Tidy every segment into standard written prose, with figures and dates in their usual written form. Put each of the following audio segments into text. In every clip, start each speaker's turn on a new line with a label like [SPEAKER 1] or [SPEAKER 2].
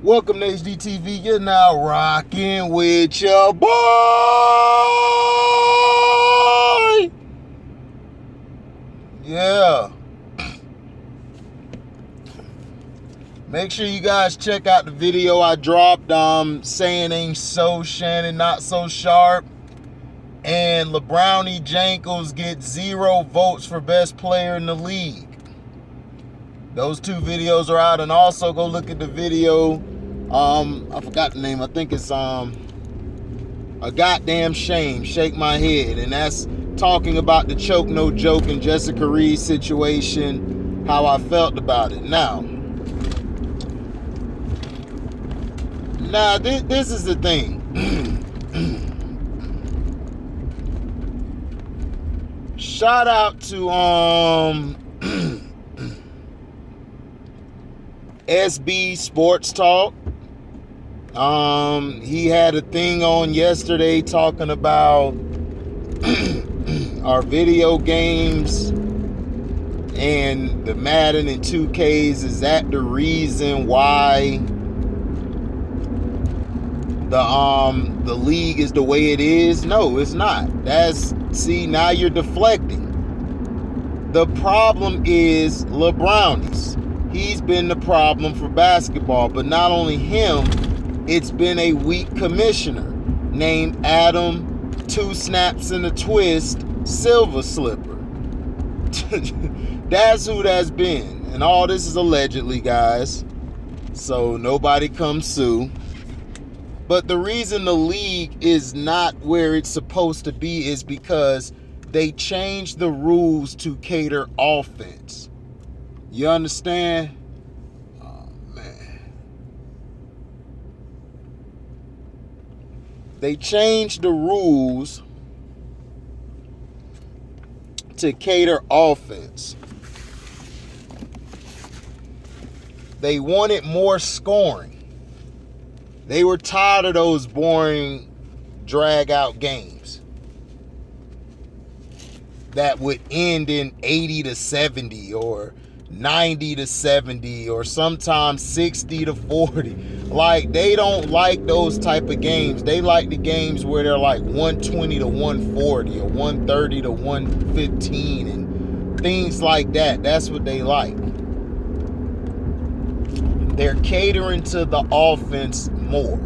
[SPEAKER 1] Welcome to HDTV. You're now rocking with your boy. Yeah. Make sure you guys check out the video I dropped saying ain't so Shannon, not so sharp. And LeBrownie Jankles get 0 votes for best player in the league. Those two videos are out, and also go look at the video. I forgot the name. I think it's A Goddamn Shame, Shake My Head. And that's talking about the Choke No Joke and Jessica Reed situation, how I felt about it. Now this is the thing. Shout out to SB Sports Talk. He had a thing on yesterday talking about our video games and the Madden and 2Ks. Is that the reason why the league is the way it is? No, it's not. See, now you're deflecting. The problem is LeBrownies. He's been the problem for basketball, but not only him, it's been a weak commissioner named Adam 2 Snaps and a Twist Silver Slipper. That's who that's been. And all this is allegedly, guys. So nobody come sue. But the reason the league is not where it's supposed to be is because they changed the rules to cater offense. You understand? Oh, man. They changed the rules to cater offense. They wanted more scoring. They were tired of those boring drag-out games that would end in 80-70 or 90-70 or sometimes 60-40. Like, they don't like those type of games. They like the games where they're like 120-140 or 130-115 and things like that. That's what they like. They're catering to the offense more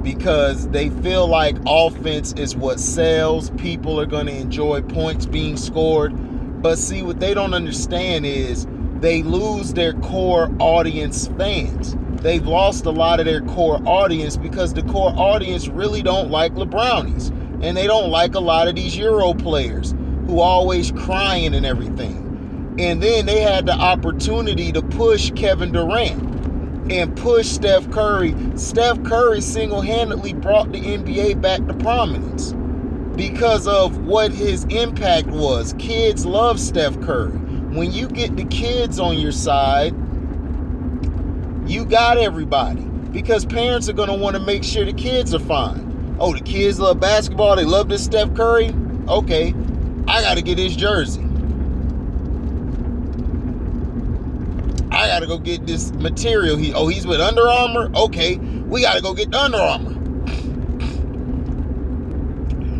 [SPEAKER 1] because they feel like offense is what sells. People are going to enjoy points being scored. But see, what they don't understand is they lose their core audience fans. They've lost a lot of their core audience because the core audience really don't like LeBrownies. And they don't like a lot of these Euro players who are always crying and everything. And then they had the opportunity to push Kevin Durant and push Steph Curry. Steph Curry single-handedly brought the NBA back to prominence because of what his impact was. Kids love Steph Curry. When you get the kids on your side, you got everybody, because parents are going to want to make sure the kids are fine. Oh, the kids love basketball. They love this Steph Curry. Okay, I got to get his jersey. I got to go get this material. He's with Under Armour? Okay, we got to go get the Under Armour.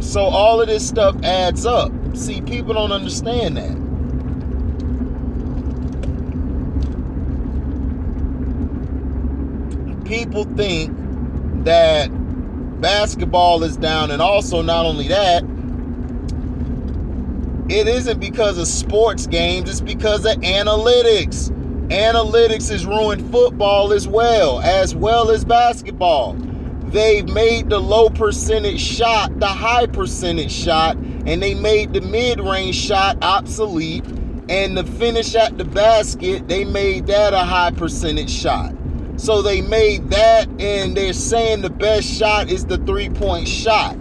[SPEAKER 1] So all of this stuff adds up. See, people don't understand that. People think that basketball is down, and also not only that, it isn't because of sports games, it's because of analytics. Analytics has ruined football as well as basketball. They've made the low percentage shot the high percentage shot, and they made the mid-range shot obsolete, and the finish at the basket, they made that a high percentage shot. So they made that, and they're saying the best shot is the three-point shot.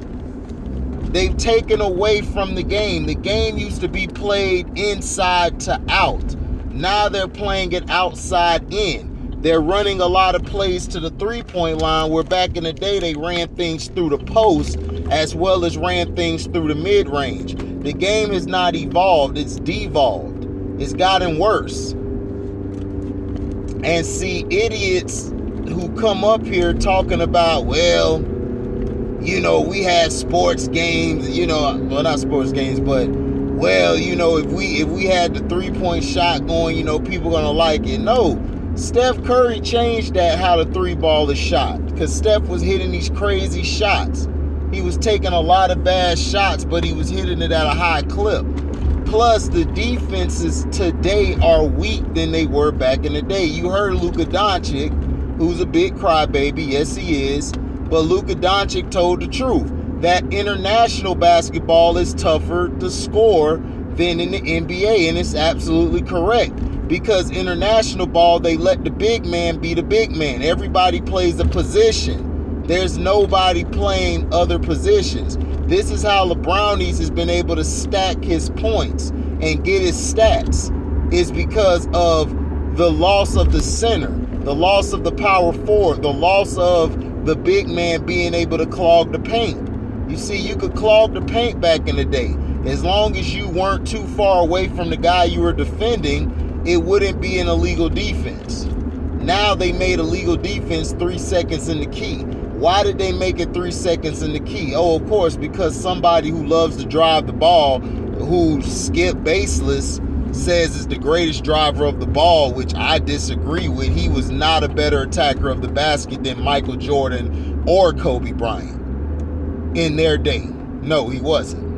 [SPEAKER 1] They've taken away from the game. The game used to be played inside to out. Now they're playing it outside in. They're running a lot of plays to the three-point line, where back in the day they ran things through the post as well as ran things through the mid-range. The game has not evolved. It's devolved. It's gotten worse. And see, idiots who come up here talking about, well, we had sports games, well, not sports games, but, well, if we had the 3-point shot going, people gonna like it. No, Steph Curry changed that, how the 3-ball is shot, because Steph was hitting these crazy shots. He was taking a lot of bad shots, but he was hitting it at a high clip. Plus, the defenses today are weak than they were back in the day. You heard Luka Doncic, who's a big crybaby. Yes, he is. But Luka Doncic told the truth that international basketball is tougher to score than in the NBA, and it's absolutely correct. Because international ball, they let the big man be the big man. Everybody plays a position. There's nobody playing other positions. This is how LeBronies has been able to stack his points and get his stats, is because of the loss of the center, the loss of the power forward, the loss of the big man being able to clog the paint. You see, you could clog the paint back in the day. As long as you weren't too far away from the guy you were defending, it wouldn't be an illegal defense. Now they made illegal defense 3 seconds in the key. Why did they make it 3 seconds in the key? Oh, of course, because somebody who loves to drive the ball, who skip baseless, says is the greatest driver of the ball, which I disagree with. He was not a better attacker of the basket than Michael Jordan or Kobe Bryant in their day. No, he wasn't.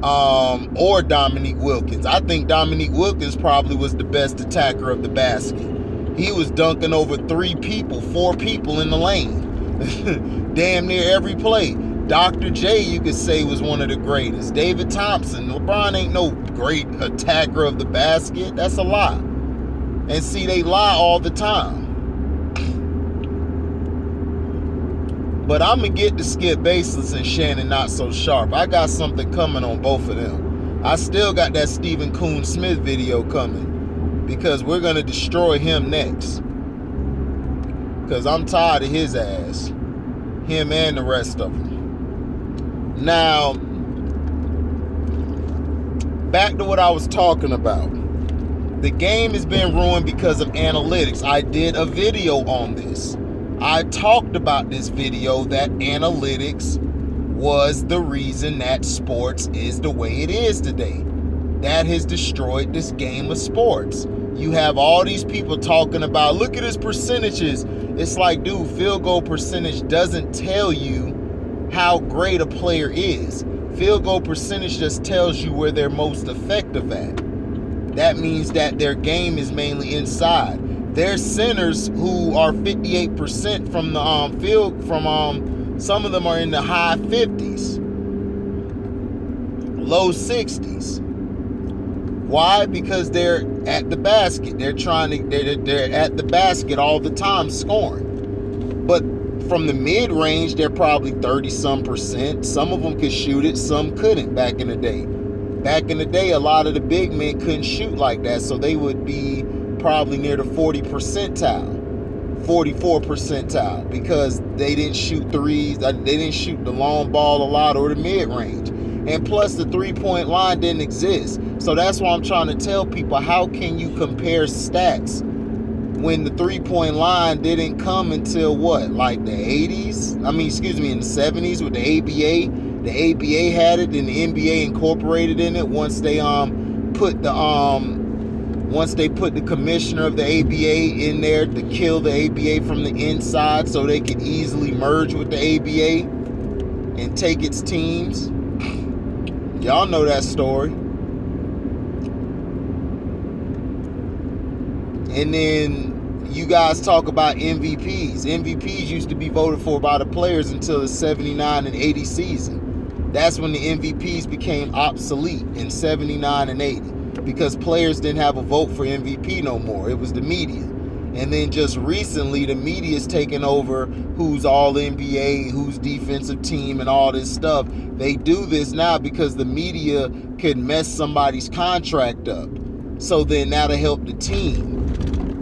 [SPEAKER 1] Or Dominique Wilkins. I think Dominique Wilkins probably was the best attacker of the basket. He was dunking over 4 people in the lane. Damn near every play. Dr. J, you could say, was one of the greatest. David Thompson. LeBron ain't no great attacker of the basket. That's a lie. And see, they lie all the time. But I'm going to get to Skip Baseless and Shannon Not So Sharp. I got something coming on both of them. I still got that Stephen Coon Smith video coming, because we're going to destroy him next. Because I'm tired of his ass. Him and the rest of them. Now, back to what I was talking about. The game has been ruined because of analytics. I did a video on this. I talked about this video that analytics was the reason that sports is the way it is today. That has destroyed this game of sports. You have all these people talking about, look at his percentages. It's like, dude, field goal percentage doesn't tell you how great a player is. Field goal percentage just tells you where they're most effective at. That means that their game is mainly inside. There's centers who are 58% from the field, some of them are in the high 50s, low 60s. Why? Because they're at the basket. They're at the basket all the time scoring. But from the mid-range, they're probably 30-some%. Some of them could shoot it, some couldn't back in the day. Back in the day, a lot of the big men couldn't shoot like that, so they would be probably near the 40 percentile, 44 percentile, because they didn't shoot threes, they didn't shoot the long ball a lot or the mid-range. And plus, the three-point line didn't exist. So that's why I'm trying to tell people, how can you compare stats when the three-point line didn't come until what, like the 80s? In the 70s with the ABA. The ABA had it, and the NBA incorporated in it once they put the commissioner of the ABA in there to kill the ABA from the inside so they could easily merge with the ABA and take its teams. Y'all know that story. And then you guys talk about MVPs. MVPs used to be voted for by the players until the 79 and 80 season. That's when the MVPs became obsolete in 79 and 80, because players didn't have a vote for MVP no more. It was the media. And then just recently, the media's taken over who's all NBA, who's defensive team, and all this stuff. They do this now because the media could mess somebody's contract up. So then that'll help the team.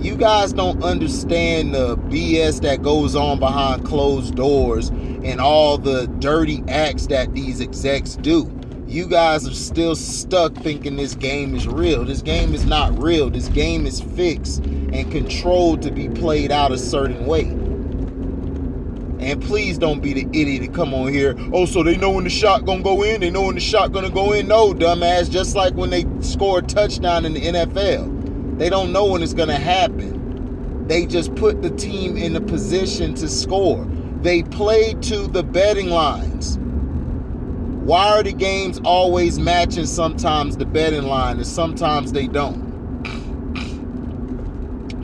[SPEAKER 1] You guys don't understand the BS that goes on behind closed doors and all the dirty acts that these execs do. You guys are still stuck thinking this game is real. This game is not real. This game is fixed and controlled to be played out a certain way. And please don't be the idiot to come on here. Oh, so they know when the shot gonna go in? They know when the shot gonna go in? No, dumbass. Just like when they score a touchdown in the NFL. They don't know when it's gonna happen. They just put the team in a position to score. They play to the betting lines. Why are the games always matching sometimes the betting line and sometimes they don't?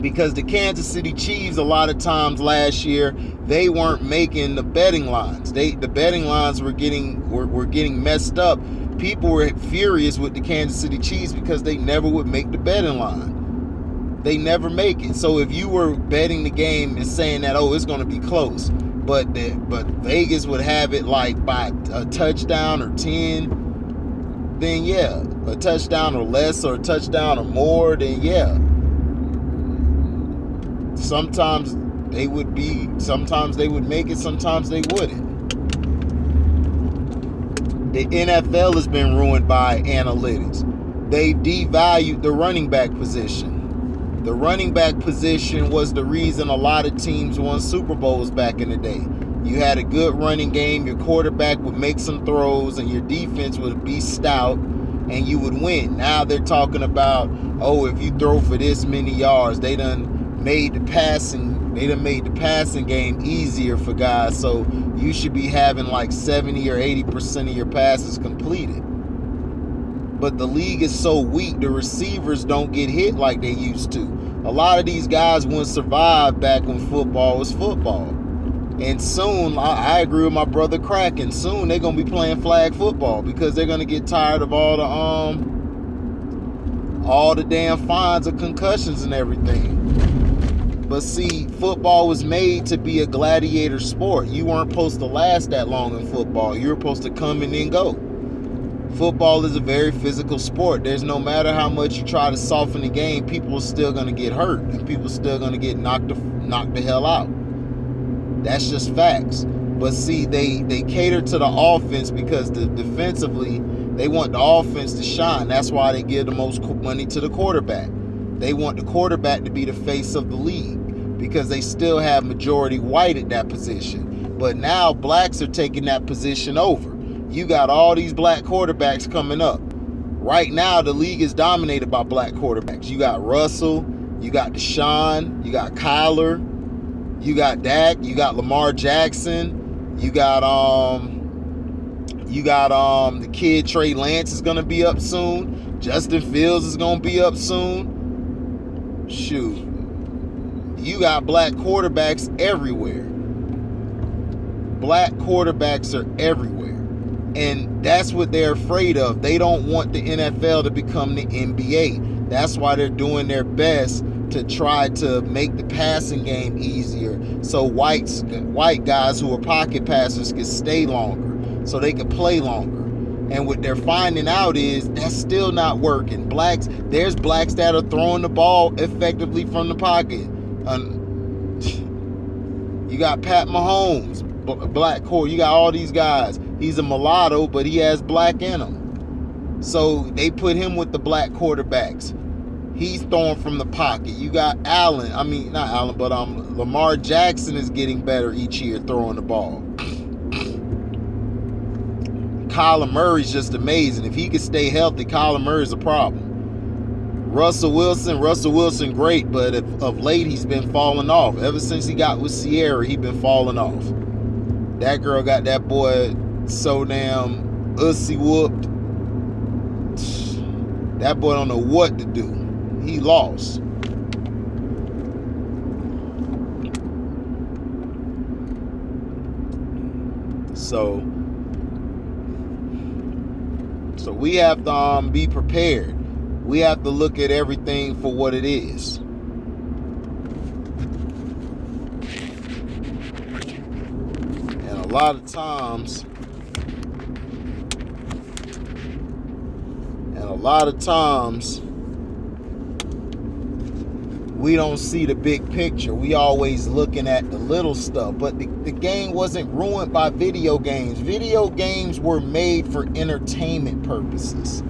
[SPEAKER 1] Because the Kansas City Chiefs, a lot of times last year, they weren't making the betting lines. The betting lines were getting messed up. People were furious with the Kansas City Chiefs because they never would make the betting line. They never make it. So if you were betting the game and saying that, oh, it's going to be close, but Vegas would have it like by a touchdown or 10, then yeah, a touchdown or less or a touchdown or more, then yeah. Sometimes they would make it, sometimes they wouldn't. The NFL has been ruined by analytics. They've devalued the running back position. The running back position was the reason a lot of teams won Super Bowls back in the day. You had a good running game, your quarterback would make some throws, and your defense would be stout, and you would win. Now they're talking about, oh, if you throw for this many yards, they done made the passing game easier for guys, so you should be having like 70 or 80% of your passes completed. But the league is so weak, the receivers don't get hit like they used to. A lot of these guys wouldn't survive back when football was football. And soon, I agree with my brother Kraken, soon they're going to be playing flag football because they're going to get tired of all the damn fines of concussions and everything. But see, football was made to be a gladiator sport. You weren't supposed to last that long in football. You were supposed to come and then go. Football is a very physical sport. There's no matter how much you try to soften the game, people are still going to get hurt and people are still going to get knocked the hell out. That's just facts. But see, they cater to the offense because defensively, they want the offense to shine. That's why they give the most money to the quarterback. They want the quarterback to be the face of the league because they still have majority white at that position. But now blacks are taking that position over. You got all these black quarterbacks coming up. Right now, the league is dominated by black quarterbacks. You got Russell, you got Deshaun, you got Kyler, you got Dak, you got Lamar Jackson, you got the kid Trey Lance is gonna be up soon. Justin Fields is gonna be up soon. Shoot, you got black quarterbacks everywhere. Black quarterbacks are everywhere. And that's what they're afraid of. They don't want the NFL to become the NBA. That's why they're doing their best to try to make the passing game easier so white guys who are pocket passers can stay longer, so they can play longer. And what they're finding out is that's still not working. There's blacks that are throwing the ball effectively from the pocket. You got Pat Mahomes, black core. You got all these guys. He's a mulatto, but he has black in him. So they put him with the black quarterbacks. He's throwing from the pocket. You got Lamar Jackson is getting better each year throwing the ball. Kyler Murray's just amazing. If he could stay healthy, Kyler Murray's a problem. Russell Wilson great, but of late he's been falling off. Ever since he got with Sierra, he's been falling off. That girl got that boy so damn ussy whooped. That boy don't know what to do. He lost. So we have to be prepared. We have to look at everything for what it is. And a lot of times we don't see the big picture. We always looking at the little stuff. But the game wasn't ruined by video games. Video games were made for entertainment purposes.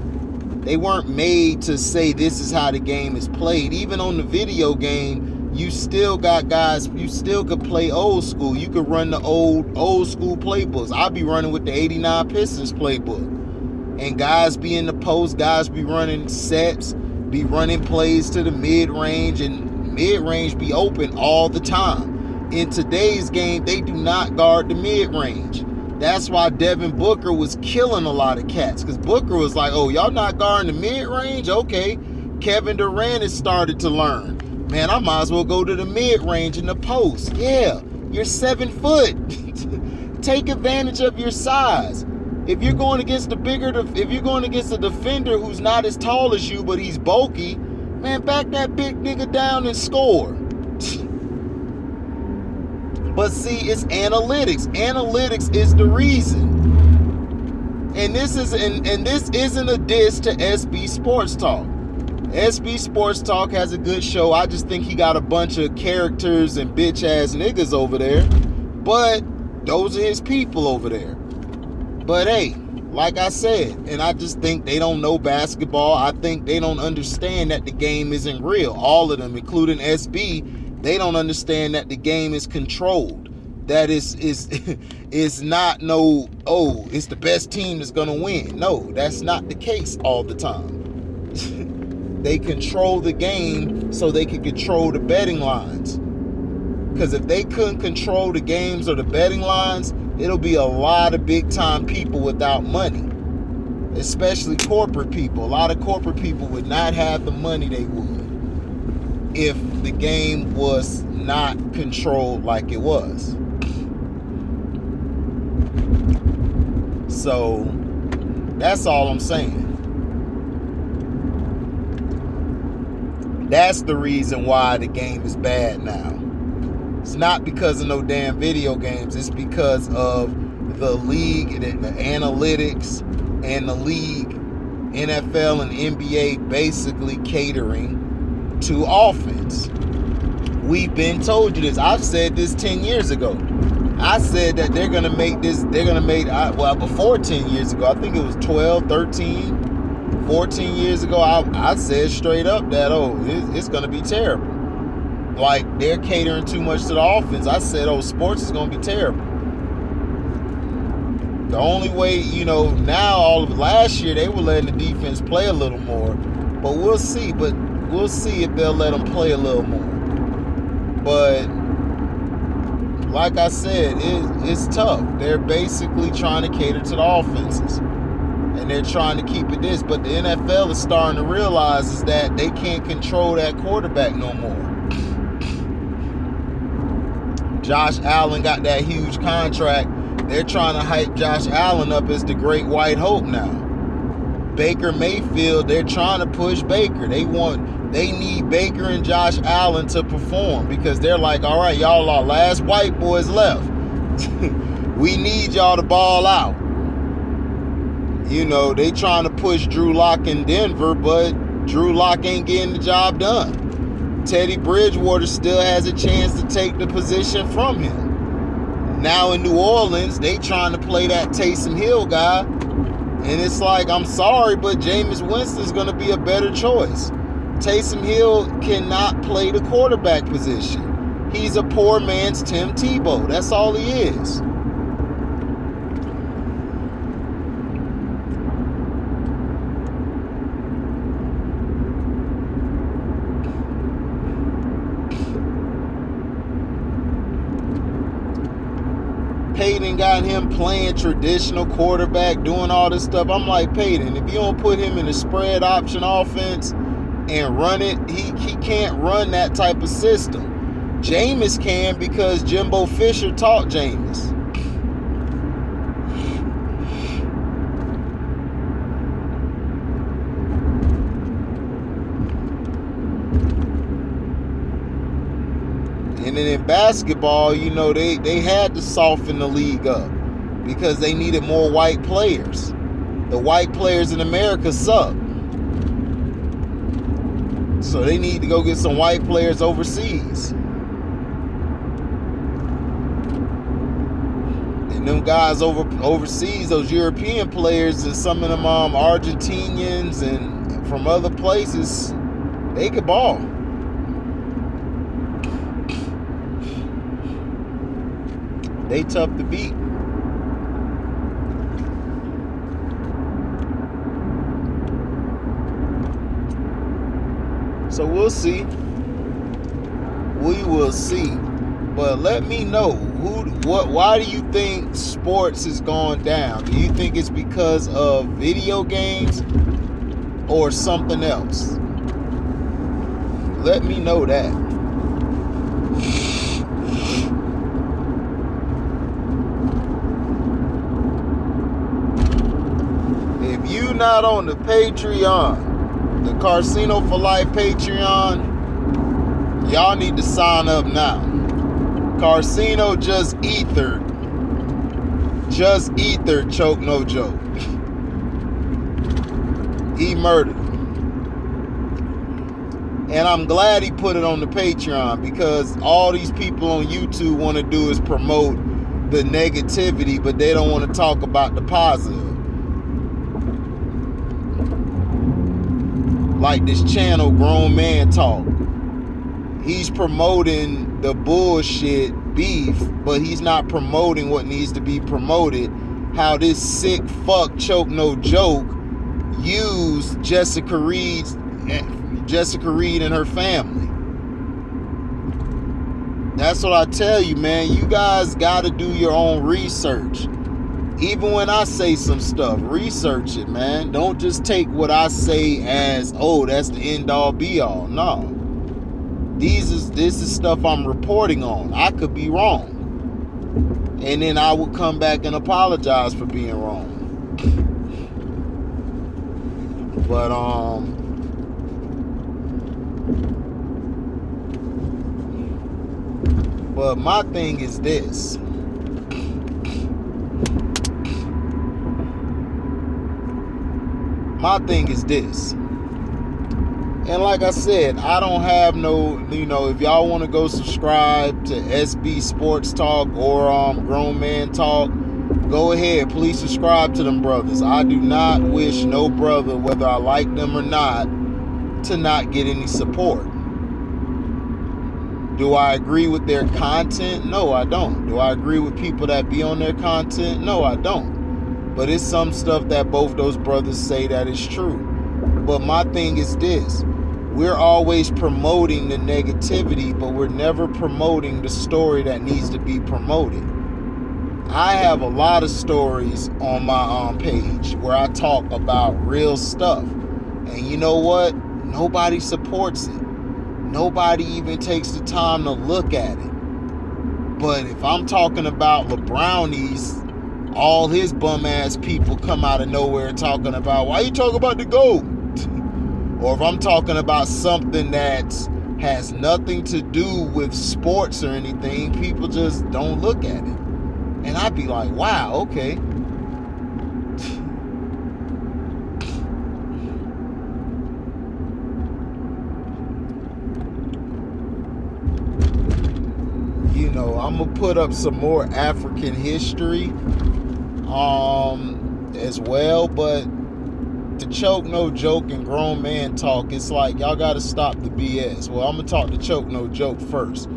[SPEAKER 1] They weren't made to say this is how the game is played. Even on the video game, you still got guys, you still could play old school. You could run the old school playbooks. I'll be running with the 89 Pistons playbook. And guys be in the post, guys be running sets, be running plays to the mid-range, and mid-range be open all the time. In today's game, they do not guard the mid-range. That's why Devin Booker was killing a lot of cats, because Booker was like, oh, y'all not guarding the mid-range? Okay. Kevin Durant has started to learn. Man, I might as well go to the mid-range in the post. Yeah, you're 7 foot. Take advantage of your size. If you're going against if you're going against a defender who's not as tall as you, but he's bulky, man, back that big nigga down and score. But see, it's analytics. Analytics is the reason. And this isn't a diss to SB Sports Talk. SB Sports Talk has a good show. I just think he got a bunch of characters and bitch ass niggas over there. But those are his people over there. But hey, like I said, and I just think they don't know basketball. I think they don't understand that the game isn't real. All of them, including SB, they don't understand that the game is controlled. That is not no, oh, it's the best team that's gonna win. No, that's not the case all the time. They control the game so they can control the betting lines. Because if they couldn't control the games or the betting lines, it'll be a lot of big time people without money, especially corporate people. A lot of corporate people would not have the money they would if the game was not controlled like it was. So that's all I'm saying. That's the reason why the game is bad now. It's not because of no damn video games. It's because of the league, the analytics, and the league, NFL and NBA basically catering to offense. We've been told you this. I've said this 10 years ago. I said that they're going to make this, before 10 years ago, I think it was 12, 13, 14 years ago, I said straight up that, it's going to be terrible. Like, they're catering too much to the offense. I said, sports is going to be terrible. The only way, now, last year, they were letting the defense play a little more. But we'll see. But we'll see if they'll let them play a little more. But, like I said, it's tough. They're basically trying to cater to the offenses. And they're trying to keep it this. But the NFL is starting to realize is that they can't control that quarterback no more. Josh Allen got that huge contract. They're trying to hype Josh Allen up as the great white hope now. Baker Mayfield, they're trying to push Baker. They need Baker and Josh Allen to perform because they're like, all right, y'all are last white boys left. We need y'all to ball out. They trying to push Drew Lock in Denver, but Drew Lock ain't getting the job done. Teddy Bridgewater still has a chance to take the position from him. Now in New Orleans, they trying to play that Taysom Hill guy. And it's like, I'm sorry, but Jameis Winston's going to be a better choice. Taysom Hill cannot play the quarterback position. He's a poor man's Tim Tebow. That's all he is. Peyton got him playing traditional quarterback, doing all this stuff. I'm like, Peyton, if you don't put him in a spread option offense and run it, he can't run that type of system. Jameis can because Jimbo Fisher taught Jameis. And then in basketball, they had to soften the league up because they needed more white players. The white players in America suck. So they need to go get some white players overseas. And them guys overseas, those European players and some of them Argentinians and from other places, they could ball. They tough to beat. So we'll see. We will see. But let me know why do you think sports has gone down? Do you think it's because of video games or something else? Let me know that. If you not on the Patreon, the Casino for Life Patreon, y'all need to sign up now. Casino just ethered Choke No Joke. He murdered him. And I'm glad he put it on the Patreon, because all these people on YouTube want to do is promote the negativity, but they don't want to talk about the positive. Like this channel, Grown Man Talk. He's promoting the bullshit beef, but he's not promoting what needs to be promoted. How this sick fuck Choke No Joke used Jessica Reed and her family. That's what I tell you, man. You guys got to do your own research. Even when I say some stuff, research it, man. Don't just take what I say as, oh, that's the end all be all. No. This is stuff I'm reporting on. I could be wrong. And then I would come back and apologize for being wrong. But my thing is this. And like I said, I don't have no, if y'all want to go subscribe to SB Sports Talk or Grown Man Talk, go ahead. Please subscribe to them brothers. I do not wish no brother, whether I like them or not, to not get any support. Do I agree with their content? No, I don't. Do I agree with people that be on their content? No, I don't. But it's some stuff that both those brothers say that is true. But my thing is this. We're always promoting the negativity, but we're never promoting the story that needs to be promoted. I have a lot of stories on my page where I talk about real stuff. And you know what? Nobody supports it. Nobody even takes the time to look at it. But if I'm talking about LeBrownies, all his bum ass people come out of nowhere talking about, why you talking about the GOAT? Or if I'm talking about something that has nothing to do with sports or anything, people just don't look at it. And I'd be like, wow, okay. I'm going to put up some more African history as well, but to Choke No Joke and Grown Man Talk, it's like y'all got to stop the BS. Well, I'm going to talk to Choke No Joke first.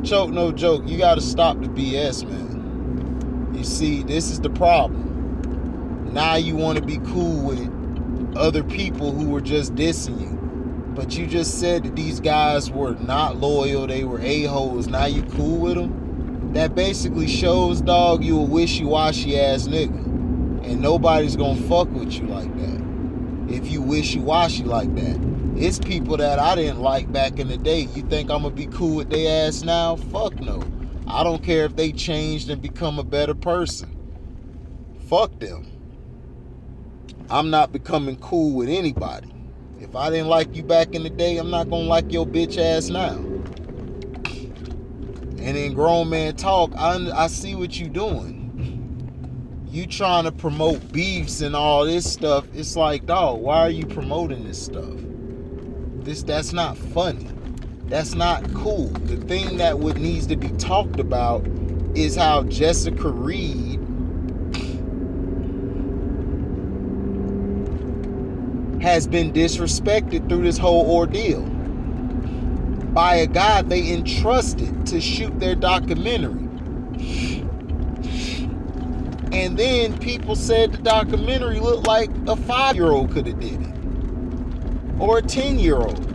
[SPEAKER 1] Choke No Joke, you got to stop the BS, man. You see, this is the problem. Now you want to be cool with other people who were just dissing you. But you just said that these guys were not loyal. They were a-holes. Now you cool with them? That basically shows, dog, you a wishy-washy ass nigga. And nobody's gonna fuck with you like that. If you wishy-washy like that. It's people that I didn't like back in the day. You think I'm gonna be cool with their ass now? Fuck no. I don't care if they changed and become a better person. Fuck them. I'm not becoming cool with anybody. If I didn't like you back in the day, I'm not gonna like your bitch ass now. And in Grown Man Talk, I see what you doing. You trying to promote beefs and all this stuff. It's like, dog, why are you promoting this stuff? That's not funny. That's not cool. The thing that needs to be talked about is how Jessica Reed has been disrespected through this whole ordeal by a guy they entrusted to shoot their documentary. And then people said the documentary looked like a 5-year-old could have did it. Or a 10-year-old.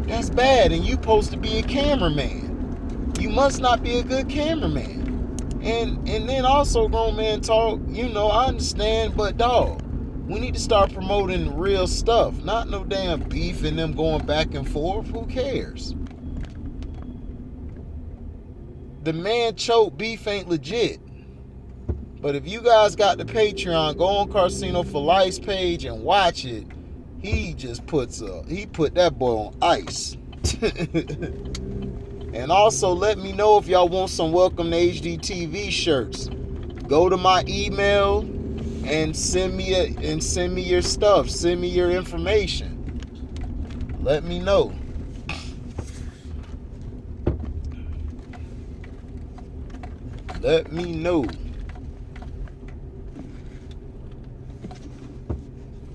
[SPEAKER 1] That's bad, and you supposed to be a cameraman. You must not be a good cameraman. And then also grown man talk, I understand, but dog, we need to start promoting real stuff, not no damn beef and them going back and forth. Who cares? The man choked, beef ain't legit. But if you guys got the Patreon, go on Carcino for Life's page and watch it. He put that boy on ice. And also let me know if y'all want some Welcome to HD TV shirts. Go to my email and send me your stuff. Send me your information. Let me know. Let me know.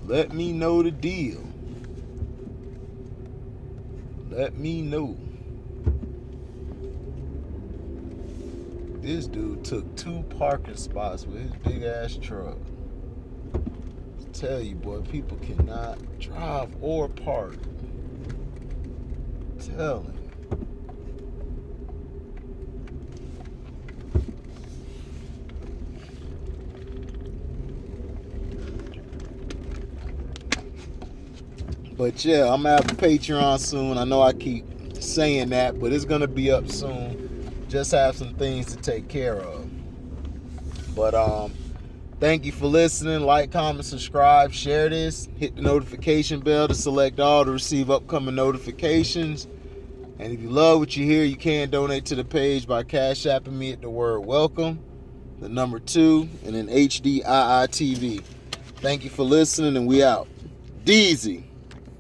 [SPEAKER 1] Let me know the deal. Let me know. This dude took 2 parking spots with his big ass truck. I tell you, boy, people cannot drive or park. I'm telling you. But yeah, I'm gonna have a Patreon soon. I know I keep saying that, but it's gonna be up soon. Just have some things to take care of. But thank you for listening. Like, comment, subscribe, share this. Hit the notification bell to select all to receive upcoming notifications. And if you love what you hear, you can donate to the page by Cash Apping me at the word welcome, the number 2, and then HDIITV. Thank you for listening, and we out. Deezy.